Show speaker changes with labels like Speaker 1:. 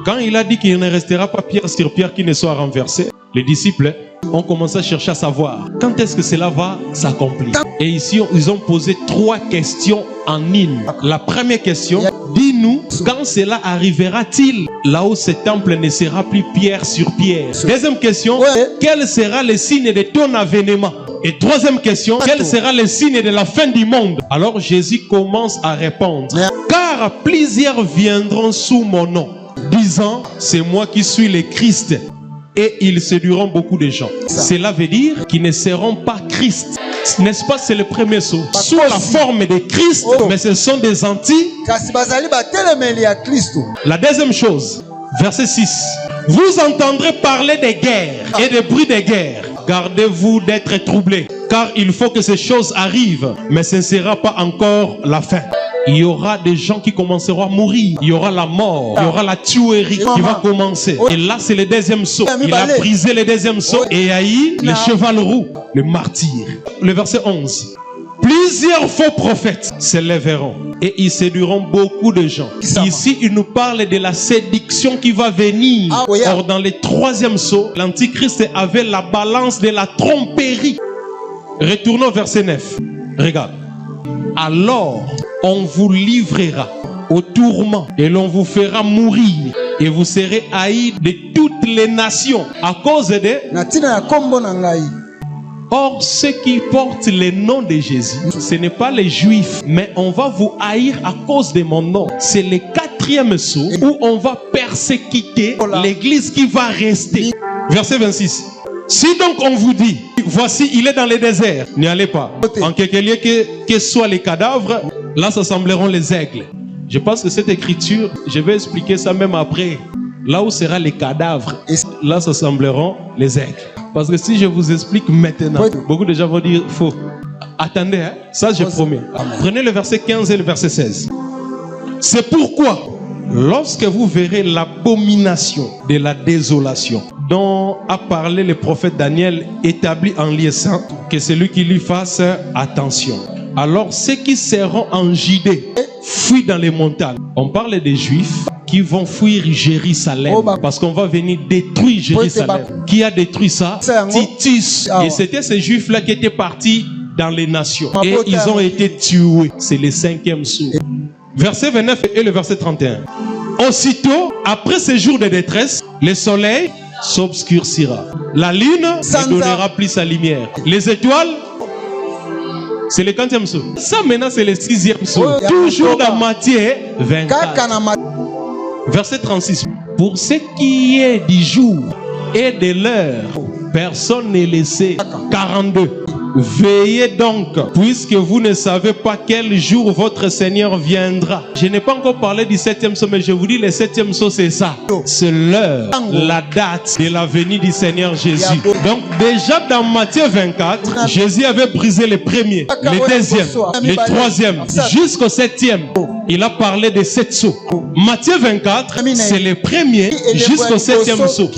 Speaker 1: Quand il a dit qu'il ne restera pas pierre sur pierre qui ne soit renversé, les disciples ont commencé à chercher à savoir quand est-ce que cela va s'accomplir. Et ici, ils ont posé 3 questions en une. La première question, dis-nous quand cela arrivera-t-il là où ce temple ne sera plus pierre sur pierre. Deuxième question, quel sera le signe de ton avènement? Et troisième question, quel sera le signe de la fin du monde? Alors Jésus commence à répondre. Car plusieurs viendront sous mon nom, disant, c'est moi qui suis le Christ. Et ils séduiront beaucoup de gens. Cela veut dire qu'ils ne seront pas Christ. N'est-ce pas, c'est le premier saut. Sous la forme de Christ, mais ce sont des anti. La deuxième chose, verset 6. Vous entendrez parler des guerres et des bruits des guerres. Gardez-vous d'être troublés, car il faut que ces choses arrivent, mais ce ne sera pas encore la fin. Il y aura des gens qui commenceront à mourir. Il y aura la mort. Il y aura la tuerie qui va commencer. Et là, c'est le deuxième saut. Il a brisé le deuxième saut. Et il y a eu le cheval roux, le martyr. Le verset 11. Plusieurs faux prophètes se lèveront et ils séduiront beaucoup de gens. Ici, il nous parle de la séduction qui va venir. Or, dans le troisième saut, l'Antichrist avait la balance de la tromperie. Retournons au verset 9. Regarde. Alors, on vous livrera au tourment et l'on vous fera mourir et vous serez haïs de toutes les nations à cause de... Or, ceux qui portent le nom de Jésus, ce n'est pas les Juifs, mais on va vous haïr à cause de mon nom. C'est le 4e saut où on va persécuter l'église qui va rester. Verset 26. Si donc on vous dit, voici il est dans le désert, n'y allez pas. En quelque lieu que soient les cadavres, là s'assembleront les aigles. Je pense que cette écriture, je vais expliquer ça même après. Là où seront les cadavres, là s'assembleront les aigles. Parce que si je vous explique maintenant, beaucoup de gens vont dire faux. Attendez, hein? Ça je promets. Prenez le verset 15 et le verset 16. C'est pourquoi, lorsque vous verrez l'abomination de la désolation dont a parlé le prophète Daniel, établi en lieu saint, que celui qui lui fasse attention. Alors ceux qui seront en Judée fuient dans les montagnes. On parle des Juifs qui vont fuir Jérusalem parce qu'on va venir détruire Jérusalem. Qui a détruit ça? Titus. Et c'était ces Juifs-là qui étaient partis dans les nations. Et ils ont été tués. C'est le 5e saut. Verset 29 et le verset 31. Aussitôt, après ces jours de détresse, le soleil s'obscurcira. La lune ne donnera plus sa lumière. Les étoiles, c'est le 40e saut. Ça maintenant c'est le 6e saut. Toujours dans Matthieu 24. Verset 36. Pour ce qui est du jour et de l'heure, personne n'est laissé. 42. Veillez donc, puisque vous ne savez pas quel jour votre Seigneur viendra. Je n'ai pas encore parlé du 7e saut, mais je vous dis, le 7e saut, c'est ça. C'est l'heure, la date de la venue du Seigneur Jésus. Donc, déjà dans Matthieu 24, Jésus avait brisé le premier, le deuxième, le troisième, jusqu'au 7e. Il a parlé de 7 sauts. Matthieu 24, c'est le premier jusqu'au 7e saut.